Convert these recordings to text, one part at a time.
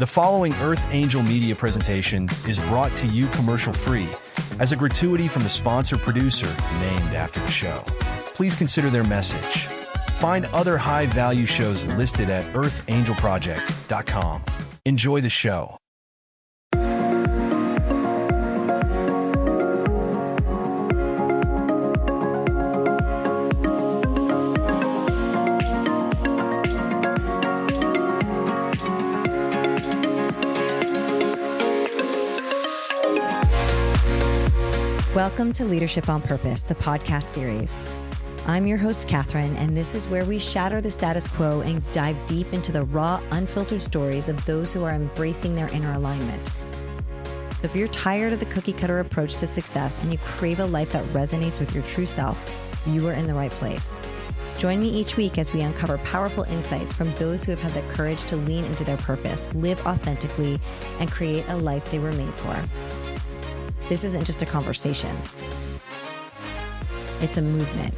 The following Earth Angel Media presentation is brought to you commercial-free as a gratuity from the sponsor producer named after the show. Please consider their message. Find other high-value shows listed at earthangelproject.com. Enjoy the show. Welcome to Leadership on Purpose, the podcast series. I'm your host, Catherine, and this is where we shatter the status quo and dive deep into the raw, unfiltered stories of those who are embracing their inner alignment. If you're tired of the cookie-cutter approach to success and you crave a life that resonates with your true self, you are in the right place. Join me each week as we uncover powerful insights from those who have had the courage to lean into their purpose, live authentically, and create a life they were made for. This isn't just a conversation. It's a movement.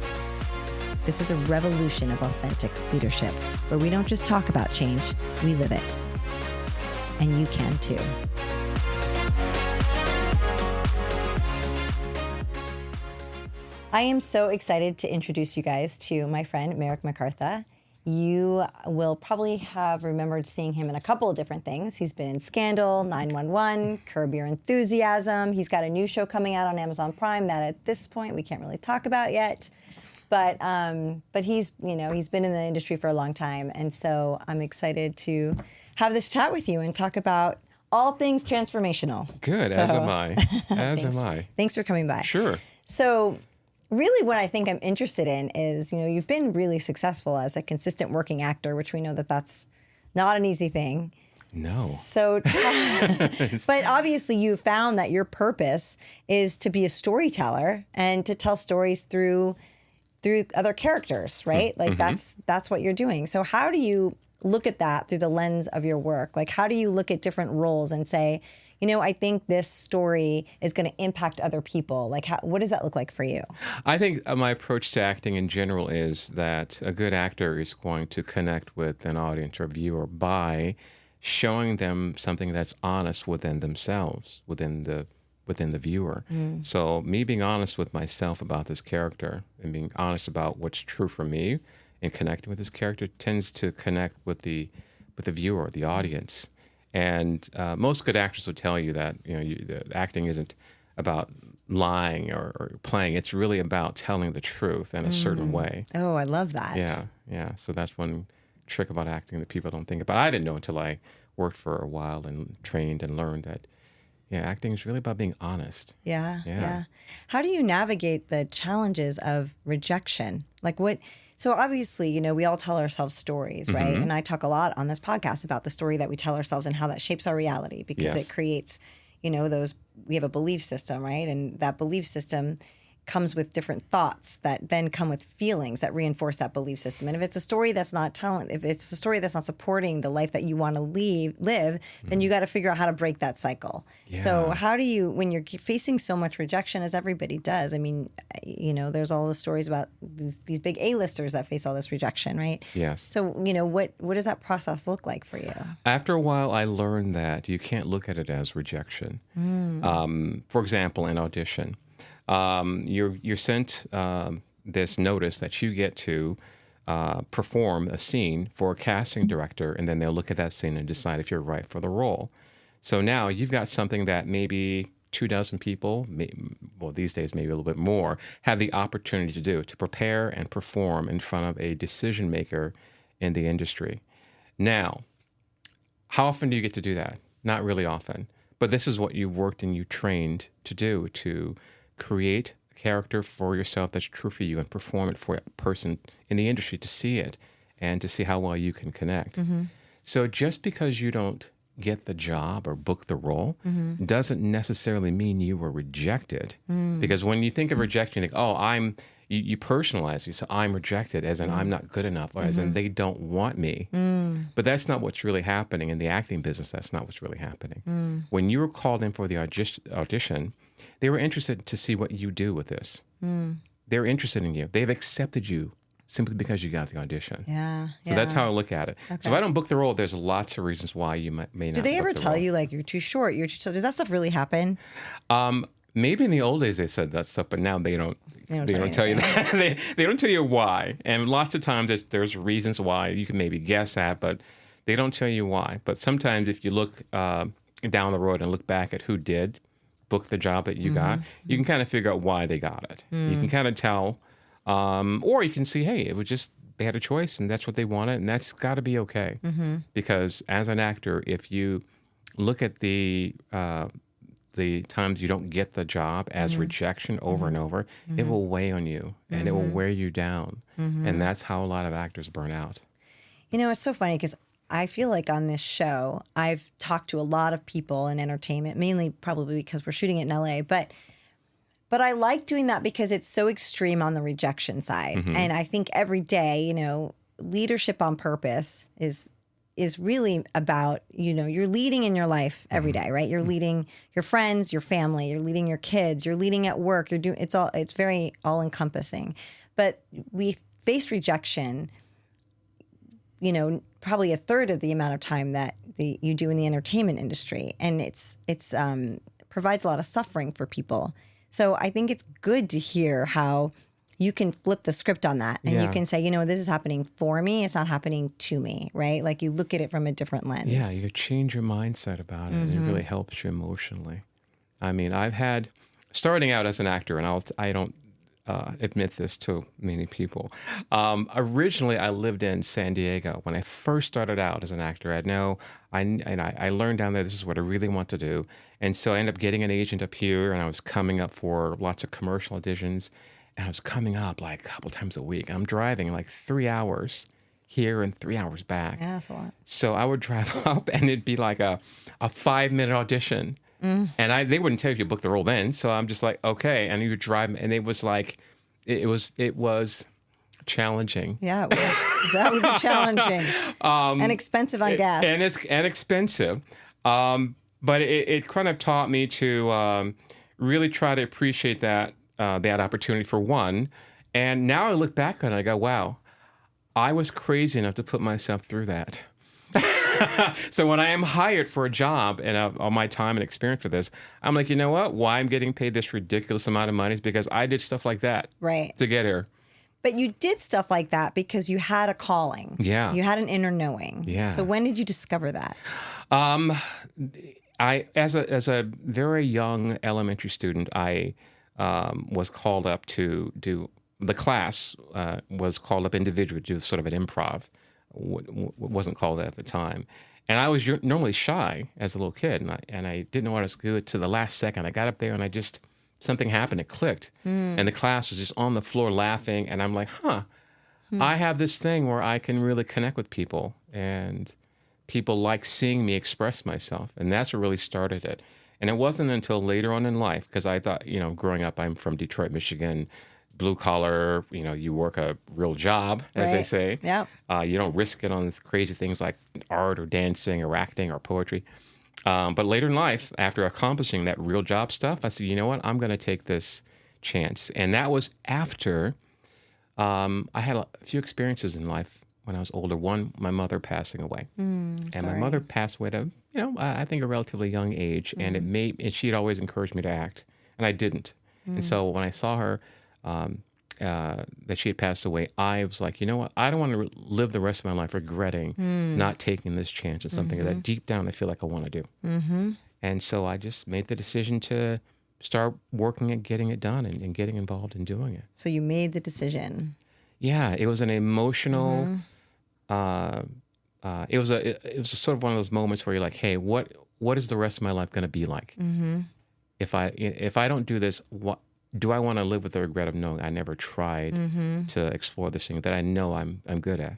This is a revolution of authentic leadership, where we don't just talk about change, we live it. And you can too. I am so excited to introduce you guys to my friend, Merrick McCartha. You will probably have remembered seeing him in a couple of different things. He's been in Scandal, 911, Curb Your Enthusiasm. He's got a new show coming out on Amazon Prime that at this point we can't really talk about yet. But he's been in the industry for a long time. And so I'm excited to have this chat with you and talk about all things transformational. Good, as am I. As am I. Thanks for coming by. Sure. So really what I think I'm interested in is, you've been really successful as a consistent working actor, which we know that that's not an easy thing. No. So, but obviously you found that your purpose is to be a storyteller and to tell stories through other characters, right? Like that's what you're doing. So how do you look at that through the lens of your work? Like how do you look at different roles and say, I think this story is going to impact other people. Like, what does that look like for you? I think my approach to acting in general is that a good actor is going to connect with an audience or viewer by showing them something that's honest within themselves, within the viewer. So me being honest with myself about this character and being honest about what's true for me and connecting with this character tends to connect with the viewer, the audience. And most good actors will tell you that acting isn't about lying or playing. It's really about telling the truth in a certain way. Oh, I love that. Yeah. So that's one trick about acting that people don't think about. I didn't know until I worked for a while and trained and learned that, acting is really about being honest. Yeah. How do you navigate the challenges of rejection? So obviously, we all tell ourselves stories, right? And I talk a lot on this podcast about the story that we tell ourselves and how that shapes our reality because it creates, we have a belief system, right? And that belief system comes with different thoughts that then come with feelings that reinforce that belief system. And if it's a story that's not supporting the life that you want to live, then you got to figure out how to break that cycle. Yeah. So how do you, when you're facing so much rejection, as everybody does, I mean, there's all the stories about these big A-listers that face all this rejection, right? Yes. So, what does that process look like for you? After a while, I learned that you can't look at it as rejection. For example, an audition. You're sent this notice that you get to perform a scene for a casting director, and then they'll look at that scene and decide if you're right for the role. So now you've got something that maybe 24 people, these days maybe a little bit more, have the opportunity to do, to prepare and perform in front of a decision maker in the industry. Now, how often do you get to do that? Not really often. But this is what you've worked and you trained to do, to create a character for yourself that's true for you and perform it for a person in the industry to see it and to see how well you can connect. So just because you don't get the job or book the role doesn't necessarily mean you were rejected. Because when you think of rejection, you think, you personalize it. So I'm rejected as in I'm not good enough, or as in they don't want me. But that's not what's really happening in the acting business. That's not what's really happening. When you were called in for the audition, they were interested to see what you do with this. They're interested in you. They've accepted you simply because you got the audition. Yeah. So that's how I look at it. Okay. So if I don't book the role, there's lots of reasons why you may not. Do they book ever the tell role. you like you're too short? You're too tall? Does that stuff really happen? Maybe in the old days they said that stuff, but now they don't. They don't tell you that. they don't tell you why. And lots of times there's reasons why you can maybe guess at, but they don't tell you why. But sometimes if you look down the road and look back at who did book the job that you got, you can kind of figure out why they got it. You can kind of tell, or you can see, hey, it was just they had a choice and that's what they wanted, and that's got to be okay. Because as an actor, if you look at the times you don't get the job as rejection over and over, it will weigh on you and it will wear you down. And that's how a lot of actors burn out. You know, it's so funny because I feel like on this show, I've talked to a lot of people in entertainment, mainly probably because we're shooting it in LA, but I like doing that because it's so extreme on the rejection side. And I think every day, you know, leadership on purpose is really about, you know, you're leading in your life every day, right? You're leading your friends, your family, you're leading your kids, you're leading at work, you're doing, it's very all encompassing. But we face rejection, you know, probably a third of the amount of time that you do in the entertainment industry. And it's provides a lot of suffering for people. So I think it's good to hear how you can flip the script on that and you can say, you know, this is happening for me. It's not happening to me, right? Like you look at it from a different lens. Yeah, you change your mindset about it, and it really helps you emotionally. I mean, I've had, starting out as an actor, and I don't admit this to many people. Originally, I lived in San Diego. When I first started out as an actor, I learned down there this is what I really want to do. And so I ended up getting an agent up here, and I was coming up for lots of commercial auditions. And I was coming up like a couple times a week. I'm driving like 3 hours here and 3 hours back. Yeah, that's a lot. So I would drive up and it'd be like a 5-minute audition. And they wouldn't tell you if you booked the role then. So I'm just like, okay. And you would drive, and it was like, it was challenging. Yeah, it was. That would be challenging. And expensive on gas. And expensive. But it kind of taught me to really try to appreciate that opportunity for one. And now I look back on it and I go, wow, I was crazy enough to put myself through that. So when I am hired for a job and all my time and experience for this, I'm like, you know what? Why I'm getting paid this ridiculous amount of money is because I did stuff like that to get here. But you did stuff like that because you had a calling. Yeah. You had an inner knowing. Yeah. So when did you discover that? I, as a very young elementary student, I was called up to do, the class was called up individually to do sort of an improv. Wasn't called that at the time. And I was normally shy as a little kid, and I didn't know what I was going to do to the last second. I got up there and something happened, it clicked. And the class was just on the floor laughing, and I'm like, I have this thing where I can really connect with people, and people like seeing me express myself. And that's what really started it. And it wasn't until later on in life, because I thought, you know, growing up, I'm from Detroit, Michigan, blue collar, you know, you work a real job, as they say. Yeah. You don't risk it on crazy things like art or dancing or acting or poetry. But later in life, after accomplishing that real job stuff, I said, you know what, I'm going to take this chance. And that was after I had a few experiences in life when I was older. One, my mother passing away. And my mother passed away at a, you know, I think a relatively young age. And and she'd always encouraged me to act, and I didn't. And so when I saw her, that she had passed away, I was like, you know what? I don't want to live the rest of my life regretting not taking this chance. It's something that deep down I feel like I want to do. And so I just made the decision to start working at getting it done and getting involved in doing it. So you made the decision. Yeah, it was an emotional. It was sort of one of those moments where you're like, hey, what is the rest of my life going to be like? If I don't do this, what do I want to live with the regret of knowing I never tried to explore this thing that I know I'm good at?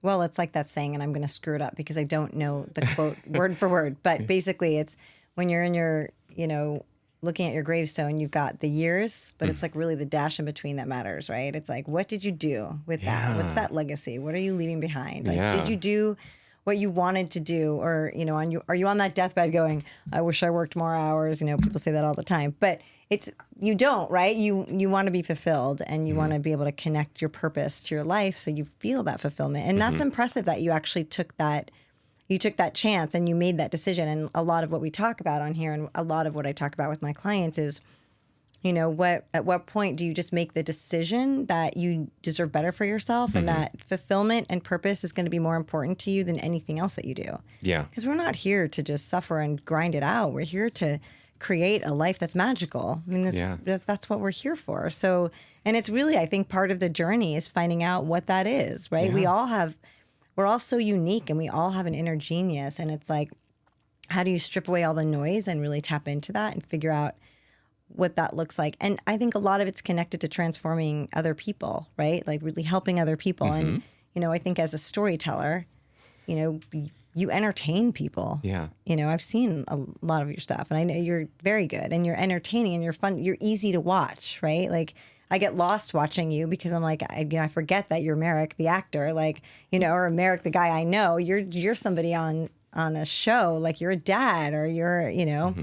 Well, it's like that saying, and I'm going to screw it up because I don't know the quote word for word, but basically it's when you're in your, you know, looking at your gravestone, you've got the years, but it's like really the dash in between that matters, right? It's like, what did you do with that? What's that legacy? What are you leaving behind? Like, did you do what you wanted to do, or, you know, are you on that deathbed going, I wish I worked more hours? You know, people say that all the time, but you don't, right? You want to be fulfilled, and you want to be able to connect your purpose to your life, so you feel that fulfillment. And that's impressive that you actually took that chance and you made that decision. And a lot of what we talk about on here, and a lot of what I talk about with my clients is, you know, at what point do you just make the decision that you deserve better for yourself, and that fulfillment and purpose is going to be more important to you than anything else that you do? Yeah. Because we're not here to just suffer and grind it out. We're here to create a life that's magical. I mean, that's what we're here for. So, and it's really, I think, part of the journey is finding out what that is, right? Yeah. We're all so unique, and we all have an inner genius. And it's like, how do you strip away all the noise and really tap into that and figure out what that looks like? And I think a lot of it's connected to transforming other people, right? Like really helping other people. And, you know, I think as a storyteller, you know, you entertain people. Yeah. You know, I've seen a lot of your stuff, and I know you're very good, and you're entertaining, and you're fun. You're easy to watch, right? Like, I get lost watching you because I'm like, I forget that you're Merrick, the actor, like, you know, or Merrick, the guy I know. You're somebody on a show, like you're a dad, or you're, you know.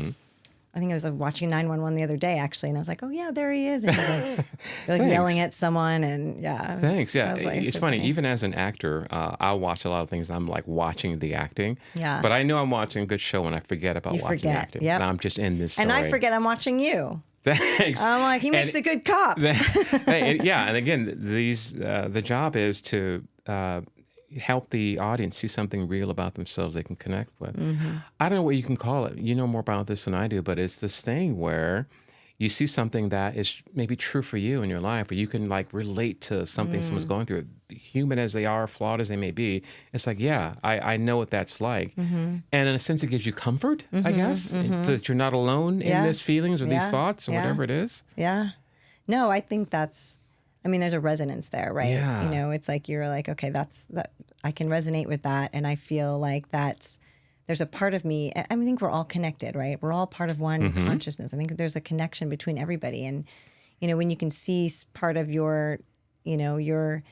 I think I was watching 911 the other day, actually, and I was like, oh, yeah, there he is. And he's like, you're like yelling at someone, and yeah. Thanks. Yeah, like, it's funny. Even as an actor, I'll watch a lot of things. I'm like watching the acting. Yeah. But I know I'm watching a good show when I forget about watching the acting. Yep. And I'm just in this story. And I forget I'm watching you. Thanks. I'm like, he makes a good cop. Yeah, and again, the job is to help the audience see something real about themselves they can connect with. I don't know what you can call it. You know more about this than I do, but it's this thing where you see something that is maybe true for you in your life, or you can like relate to something someone's going through. Human as they are, flawed as they may be, it's like, yeah, I know what that's like. And in a sense, it gives you comfort, I guess, that you're not alone in these feelings or these thoughts or whatever it is. Yeah. No, I think there's a resonance there, right? Yeah. You know, it's like, you're like, okay, I can resonate with that. And I feel like there's a part of me, I think we're all connected, right? We're all part of one consciousness. I think there's a connection between everybody. And, you know, when you can see part of your, you know, your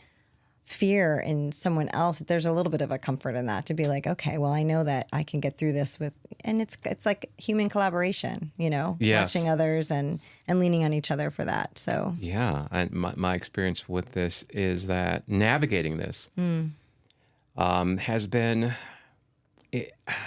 fear in someone else, there's a little bit of a comfort in that, to be like, okay, well, I know that I can get through this and it's like human collaboration, you know, watching others and leaning on each other for that. So yeah, and my experience with this is that navigating this has been.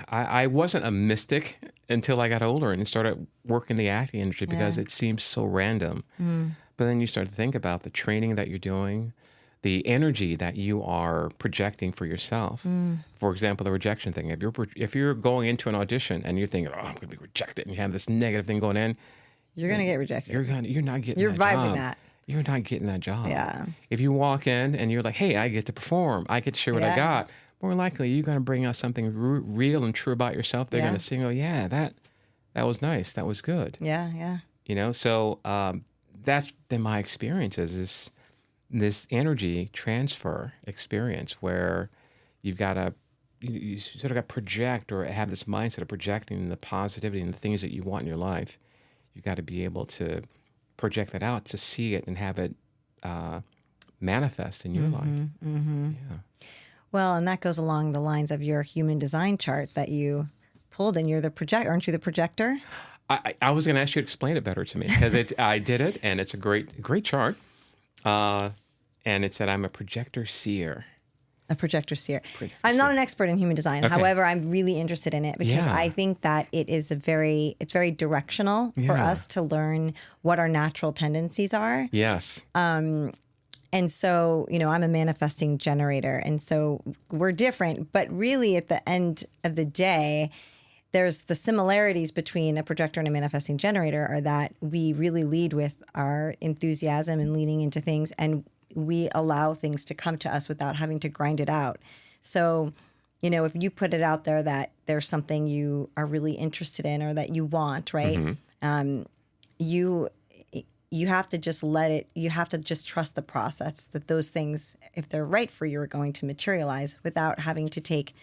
I wasn't a mystic until I got older and started working the acting industry because it seems so random. But then you start to think about the training that you're doing, the energy that you are projecting for yourself. For example, the rejection thing. If you're going into an audition and you're thinking, oh, I'm going to be rejected, and you have this negative thing going in, you're going to get rejected. You're not getting. You're that vibing job. that. You're not getting that job. Yeah. If you walk in and you're like, hey, I get to perform, I get to share what I got, more likely you're going to bring out something real and true about yourself. They're going to say, oh, yeah, that was nice. That was good. Yeah, yeah. You know, so that's been my experience, is this energy transfer experience where you've got to, you sort of got to project, or have this mindset of projecting the positivity and the things that you want in your life. You've got to be able to project that out, to see it and have it manifest in your life. Yeah. Well, and that goes along the lines of your human design chart that you pulled, and you're the projector. Aren't you the projector? I was going to ask you to explain it better to me, because I did it, and it's a great chart. And it said I'm a projector seer. A projector seer. I'm not an expert in human design. Okay. However, I'm really interested in it because I think that it's very directional for us to learn what our natural tendencies are. Yes. And so, you know, I'm a manifesting generator, and so we're different, but really at the end of the day, there's the similarities between a projector and a manifesting generator are that we really lead with our enthusiasm and leaning into things, and we allow things to come to us without having to grind it out. So, you know, if you put it out there that there's something you are really interested in or that you want, right? You have to just you have to just trust the process, that those things, if they're right for you, are going to materialize without having to take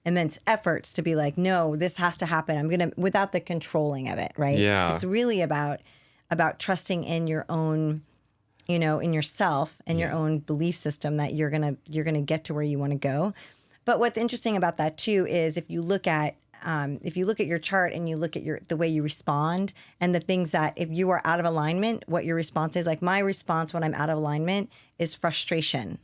immense efforts to be like, no, this has to happen. Without the controlling of it, right? Yeah. It's really about trusting in your own, you know, in yourself and your own belief system that you're gonna get to where you want to go. But what's interesting about that too is if you look at your chart and you look at the way you respond and the things that if you are out of alignment, what your response is. Like my response when I'm out of alignment is frustration.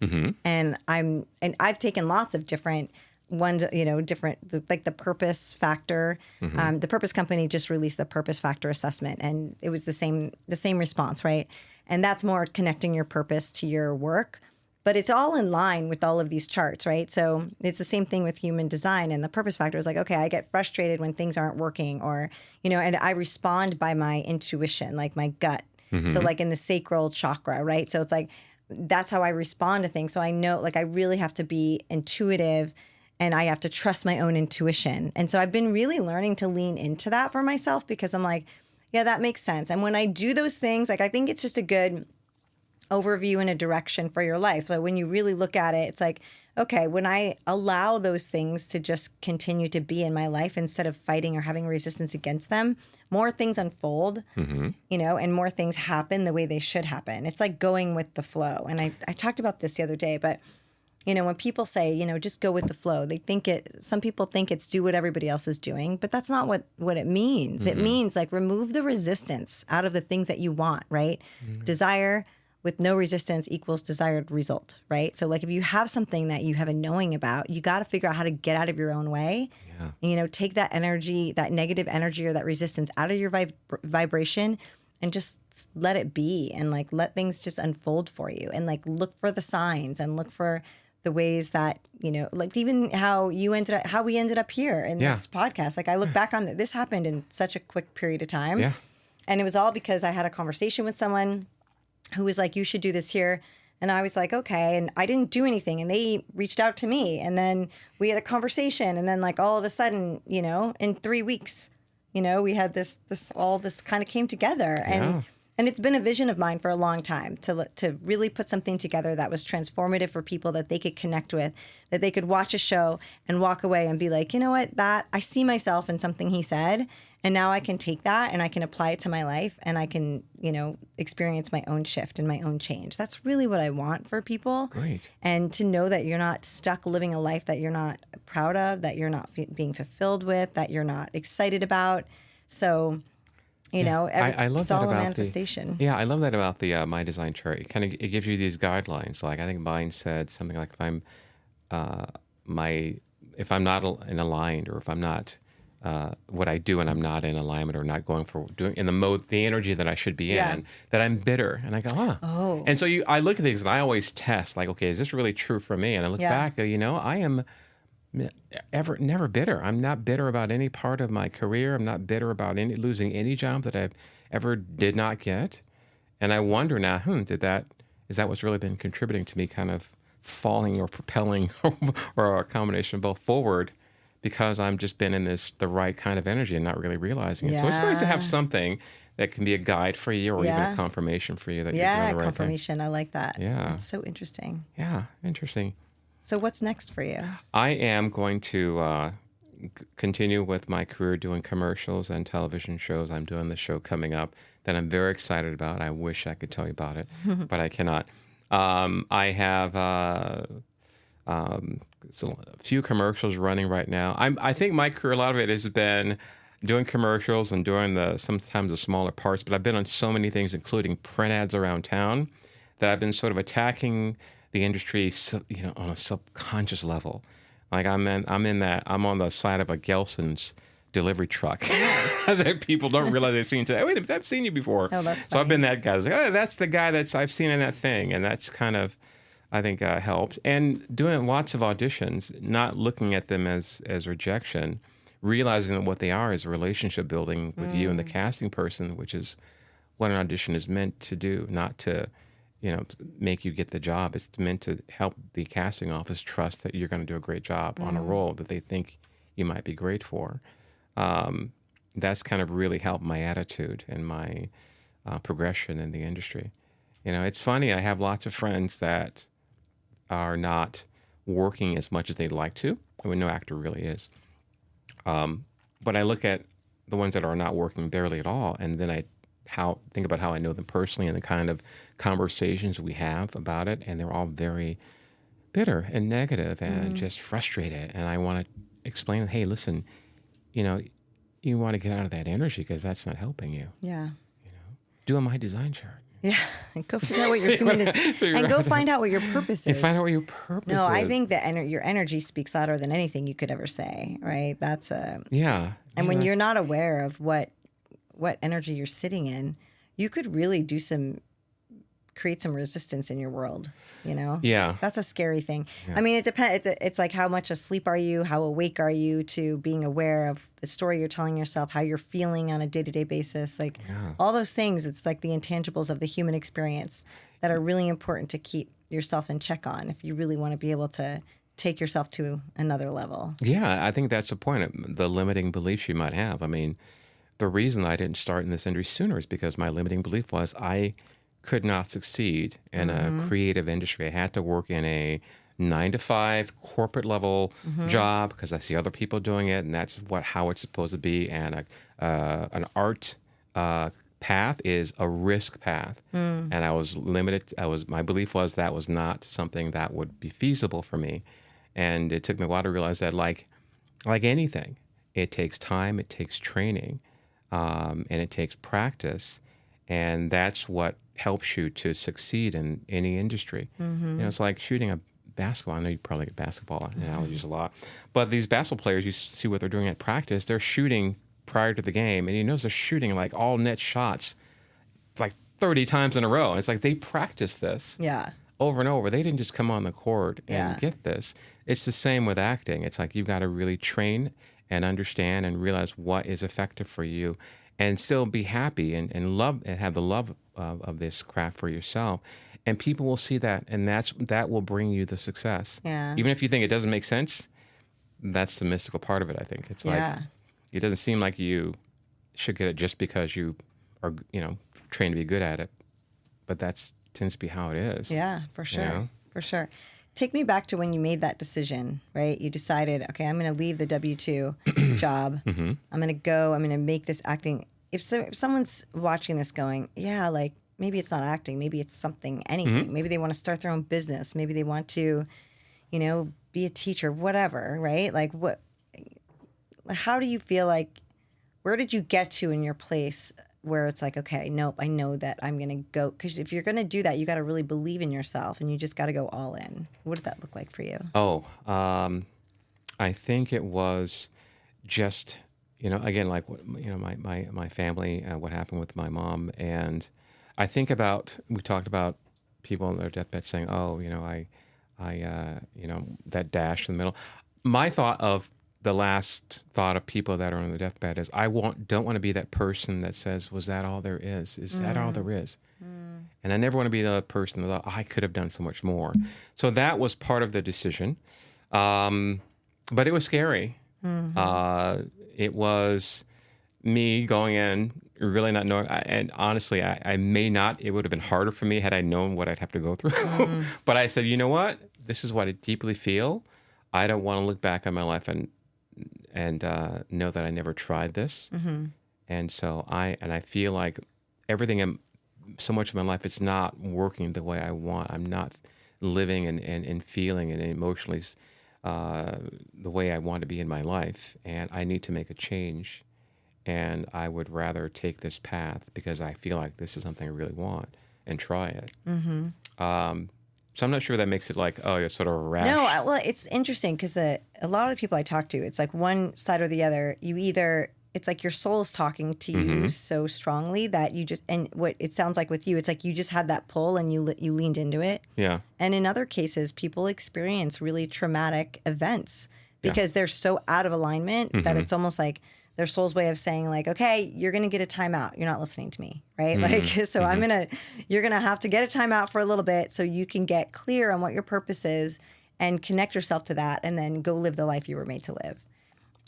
And I've taken lots of different ones, like the purpose factor. The Purpose Company just released the purpose factor assessment, and it was the same response, right? And that's more connecting your purpose to your work. But it's all in line with all of these charts, right? So it's the same thing with human design. And the purpose factor is like, okay, I get frustrated when things aren't working or, and I respond by my intuition, like my gut. So like in the sacral chakra, right? So it's like, that's how I respond to things. So I know, like I really have to be intuitive and I have to trust my own intuition. And so I've been really learning to lean into that for myself because I'm like, yeah, that makes sense. And when I do those things, like I think it's just a good overview and a direction for your life. So when you really look at it, it's like, okay, when I allow those things to just continue to be in my life instead of fighting or having resistance against them, more things unfold, and more things happen the way they should happen. It's like going with the flow. And I talked about this the other day, but when people say, just go with the flow, some people think it's do what everybody else is doing, but that's not what it means. It means like remove the resistance out of the things that you want, right? Desire with no resistance equals desired result, right? So like if you have something that you have a knowing about, you got to figure out how to get out of your own way. And, take that energy, that negative energy or that resistance out of your vibration and just let it be and like let things just unfold for you and like look for the signs and look for the ways that, like even how we ended up here in this podcast. Like I look back on this happened in such a quick period of time. Yeah. And it was all because I had a conversation with someone who was like, you should do this here. And I was like, okay. And I didn't do anything. And they reached out to me. And then we had a conversation. And then like all of a sudden, in 3 weeks, we had this kind of came together. And it's been a vision of mine for a long time to really put something together that was transformative for people that they could connect with, that they could watch a show and walk away and be like, you know what, that I see myself in something he said. And now I can take that and I can apply it to my life and I can, experience my own shift and my own change. That's really what I want for people. Great. And to know that you're not stuck living a life that you're not proud of, that you're not being fulfilled with, that you're not excited about. So, I love it's that all a about manifestation. I love that about the My Design chart. It gives you these guidelines. Like I think mine said something like if I'm not aligned or if I'm not what I do and I'm not in alignment or not going for doing in the mode, the energy that I should be in, that I'm bitter. And I go, oh. And so I look at these and I always test like, okay, is this really true for me? And I look back, I am never bitter. I'm not bitter about any part of my career. I'm not bitter about losing any job that I've ever did not get. And I wonder now, is that what's really been contributing to me kind of falling or propelling or a combination of both forward? Because I'm just been in the right kind of energy and not really realizing it. So it's nice to have something that can be a guide for you or even a confirmation for you that you're doing the right confirmation. thing. I like that. Yeah. That's so interesting. Yeah, interesting. So what's next for you? I am going to continue with my career doing commercials and television shows. I'm doing the show coming up that I'm very excited about. I wish I could tell you about it, but I cannot. I have... so a few commercials running right now. I think my career, a lot of it has been doing commercials and doing sometimes the smaller parts, but I've been on so many things, including print ads around town, that I've been sort of attacking the industry, on a subconscious level. Like I'm on the side of a Gelson's delivery truck that people don't realize they've seen today. Wait, I've seen you before. Oh, that's funny. So I've been that guy. Like, that's the guy I've seen in that thing, and that's kind of, I think, helped. And doing lots of auditions, not looking at them as rejection, realizing that what they are is a relationship building with you and the casting person, which is what an audition is meant to do, not to, make you get the job. It's meant to help the casting office trust that you're going to do a great job on a role that they think you might be great for. That's kind of really helped my attitude and my progression in the industry. It's funny. I have lots of friends that are not working as much as they'd like to. I mean, no actor really is. But I look at the ones that are not working barely at all, and then I think about how I know them personally and the kind of conversations we have about it, and they're all very bitter and negative and just frustrated. And I want to explain, hey, listen, you want to get out of that energy because that's not helping you. Yeah. Do a My Design chart. Yeah. And go figure out what your human is. And go find out what your purpose is. And find out what your purpose is. No, I think that your energy speaks louder than anything you could ever say, right? That's Yeah. And when you're not aware of what energy you're sitting in, you could really create some resistance in your world, Yeah. That's a scary thing. Yeah. I mean, it depends. It's like how much asleep are you? How awake are you to being aware of the story you're telling yourself, how you're feeling on a day-to-day basis? Like all those things, it's like the intangibles of the human experience that are really important to keep yourself in check on if you really want to be able to take yourself to another level. Yeah, I think that's the point, the limiting beliefs you might have. I mean, the reason I didn't start in this industry sooner is because my limiting belief was I could not succeed in a creative industry. I had to work in a 9-to-5 corporate level job because I see other people doing it, and that's how it's supposed to be. And an art path is a risk path, and I was limited. My belief was that was not something that would be feasible for me, and it took me a while to realize that, like anything, it takes time, it takes training, and it takes practice, and that's what helps you to succeed in any industry. It's like shooting a basketball. I know you probably get basketball analogies a lot, but these basketball players, you see what they're doing at practice. They're shooting prior to the game, and they're shooting like all net shots like 30 times in a row. It's like they practice this over and over. They didn't just come on the court and get this. It's the same with acting. It's like you've got to really train and understand and realize what is effective for you, and still be happy and love and have the love of this craft for yourself. And people will see that, and that will bring you the success. Yeah. Even if you think it doesn't make sense, that's the mystical part of it, I think. It's like, it doesn't seem like you should get it just because you are, trained to be good at it. But that tends to be how it is. Yeah, for sure. For sure. Take me back to when you made that decision, right? You decided, okay, I'm going to leave the W-2 job. I'm going to make this acting. If someone's watching this going, like, maybe it's not acting, maybe it's something, anything. Maybe they want to start their own business. Maybe they want to, be a teacher, whatever, right? Like how do you feel like, where did you get to in your place where it's like, okay, nope, I know that I'm going to go. Because if you're going to do that, you got to really believe in yourself and you just got to go all in. What did that look like for you? I think it was just, again, like, my family, what happened with my mom. And I think we talked about people on their deathbed saying, that dash in the middle. My the last thought of people that are on the deathbed is, don't want to be that person that says, was that all there is? Is that all there is? And I never want to be the person that thought, I could have done so much more. So that was part of the decision. But it was scary. It was me going in, really not knowing. And honestly, I may not, it would have been harder for me had I known what I'd have to go through. But I said, you know what? This is what I deeply feel. I don't want to look back on my life and know that I never tried this. And so I feel like everything, so much of my life, it's not working the way I want. I'm not living and feeling and emotionally the way I want to be in my life. And I need to make a change. And I would rather take this path because I feel like this is something I really want and try it. So I'm not sure that makes it like, you're sort of rash. No, well, it's interesting because a lot of the people I talk to, it's like one side or the other. It's like your soul's talking to you so strongly that you just, and what it sounds like with you, it's like you just had that pull and you leaned into it. Yeah. And in other cases, people experience really traumatic events because they're so out of alignment that it's almost like their soul's way of saying, like, okay, you're going to get a timeout. You're not listening to me, right? Like, so you're going to have to get a timeout for a little bit so you can get clear on what your purpose is and connect yourself to that and then go live the life you were made to live.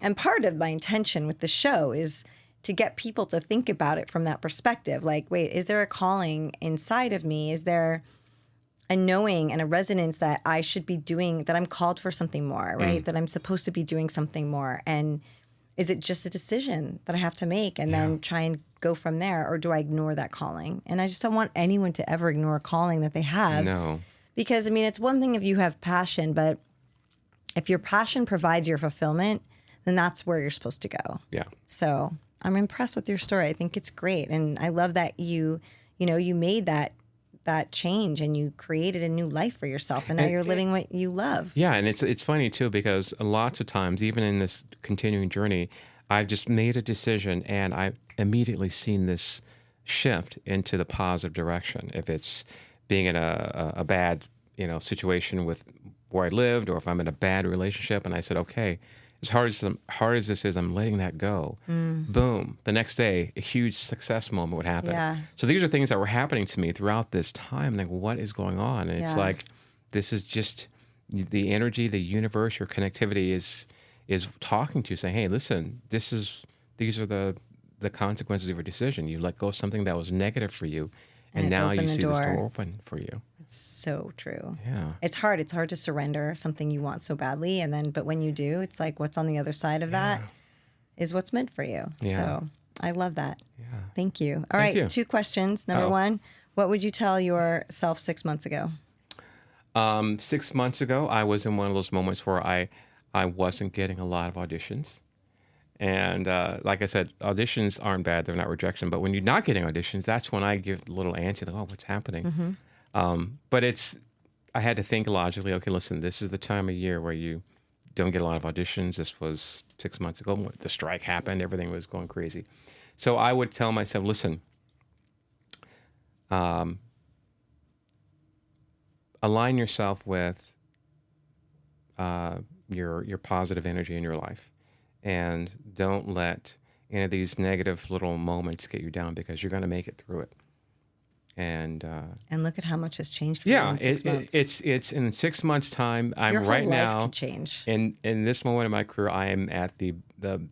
And part of my intention with the show is to get people to think about it from that perspective. Like, wait, is there a calling inside of me? Is there a knowing and a resonance that I should be doing, that I'm called for something more, right? That I'm supposed to be doing something more. And is it just a decision that I have to make and then try and go from there? Or do I ignore that calling? And I just don't want anyone to ever ignore a calling that they have. No. Because, I mean, it's one thing if you have passion, but if your passion provides your fulfillment, then that's where you're supposed to go. Yeah. So I'm impressed with your story. I think it's great. And I love that you made that change and you created a new life for yourself. And now you're living what you love. Yeah. And it's funny too, because lots of times, even in this continuing journey, I've just made a decision and I immediately seen this shift into the positive direction. If it's being in a bad, situation with where I lived, or if I'm in a bad relationship, and I said, okay, as hard as this is, I'm letting that go. Boom. The next day, a huge success moment would happen. Yeah. So these are things that were happening to me throughout this time. Like, what is going on? And it's like, this is just the energy, the universe, your connectivity is talking to you, saying, hey, listen, these are the consequences of your decision. You let go of something that was negative for you, and now you see this door open for you. It's so true. Yeah. It's hard. It's hard to surrender something you want so badly. But when you do, it's like what's on the other side of that is what's meant for you. Yeah. So I love that. Yeah. Thank you. All right. 2 questions. Number 1, what would you tell yourself 6 months ago? 6 months ago, I was in one of those moments where I wasn't getting a lot of auditions. And like I said, auditions aren't bad. They're not rejection. But when you're not getting auditions, that's when I give a little antsy, like, oh, what's happening? But I had to think logically, okay, listen, this is the time of year where you don't get a lot of auditions. This was 6 months ago. When the strike happened, everything was going crazy. So I would tell myself, listen, align yourself with your positive energy in your life. And don't let any of these negative little moments get you down, because you're going to make it through it. And look at how much has changed for you in 6 months. It's in 6 months' time. I'm Your whole right life now could change. in this moment in my career. I am at the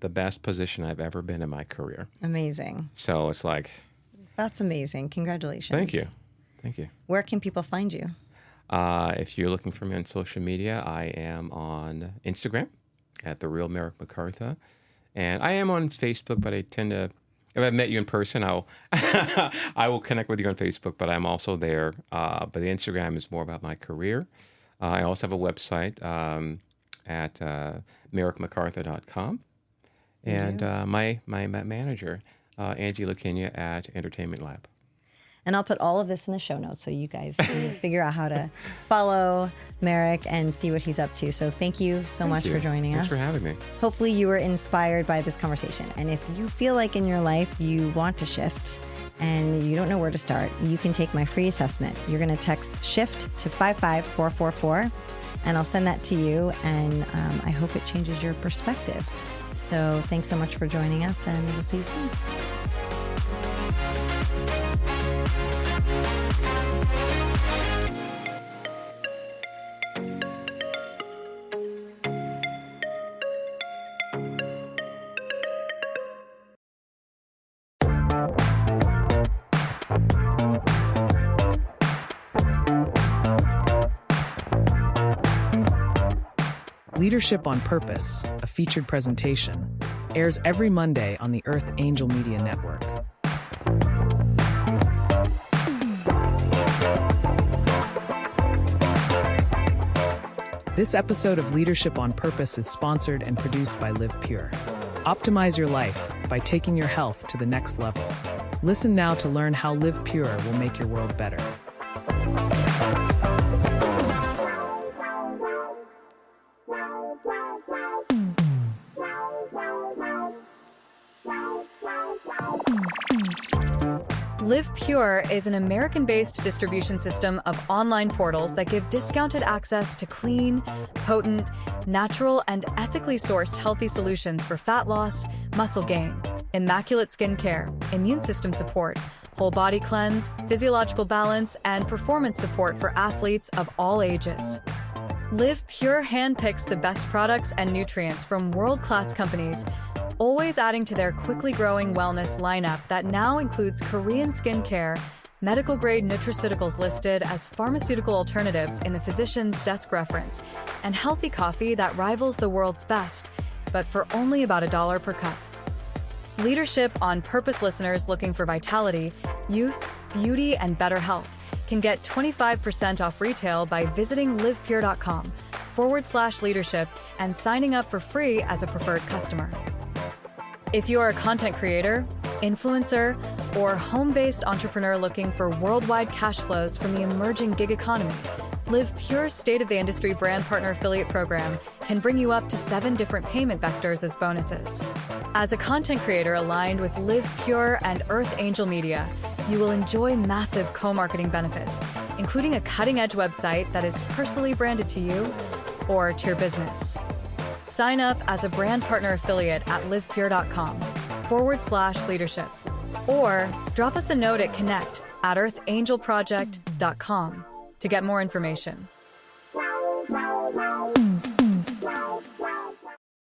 best position I've ever been in my career. Amazing. So it's like, That's amazing. Congratulations. thank you. Where can people find you? If you're looking for me on social media, I am on Instagram at the real Merrick McCartha, and I am on Facebook. But I tend to, if I've met you in person, I will connect with you on Facebook. But I'm also there. But the Instagram is more about my career. I also have a website at merrickmccartha.com, and my manager, Angie LaKenya at Entertainment Lab. And I'll put all of this in the show notes so you guys can figure out how to follow Merrick and see what he's up to. So thank you so much for joining us. Thanks for having me. Hopefully you were inspired by this conversation. And if you feel like in your life you want to shift and you don't know where to start, you can take my free assessment. You're going to text SHIFT to 55444, and I'll send that to you. And I hope it changes your perspective. So thanks so much for joining us, and we'll see you soon. Leadership on Purpose, a featured presentation, airs every Monday on the Earth Angel Media Network. This episode of Leadership on Purpose is sponsored and produced by Live Pure. Optimize your life by taking your health to the next level. Listen now to learn how Live Pure will make your world better. Live Pure is an American-based distribution system of online portals that give discounted access to clean, potent, natural, and ethically sourced healthy solutions for fat loss, muscle gain, immaculate skin care, immune system support, whole body cleanse, physiological balance, and performance support for athletes of all ages. Live Pure handpicks the best products and nutrients from world-class companies, always adding to their quickly growing wellness lineup that now includes Korean skincare, medical-grade nutraceuticals listed as pharmaceutical alternatives in the physician's desk reference, and healthy coffee that rivals the world's best, but for only about $1 per cup. Leadership on Purpose listeners looking for vitality, youth, beauty, and better health can get 25% off retail by visiting livepure.com/leadership and signing up for free as a preferred customer. If you are a content creator, influencer, or home-based entrepreneur looking for worldwide cash flows from the emerging gig economy, Live Pure's state-of-the-industry brand partner affiliate program can bring you up to 7 different payment vectors as bonuses. As a content creator aligned with Live Pure and Earth Angel Media, you will enjoy massive co-marketing benefits, including a cutting-edge website that is personally branded to you or to your business. Sign up as a brand partner affiliate at livepure.com/leadership, or drop us a note at connect@earthangelproject.com to get more information.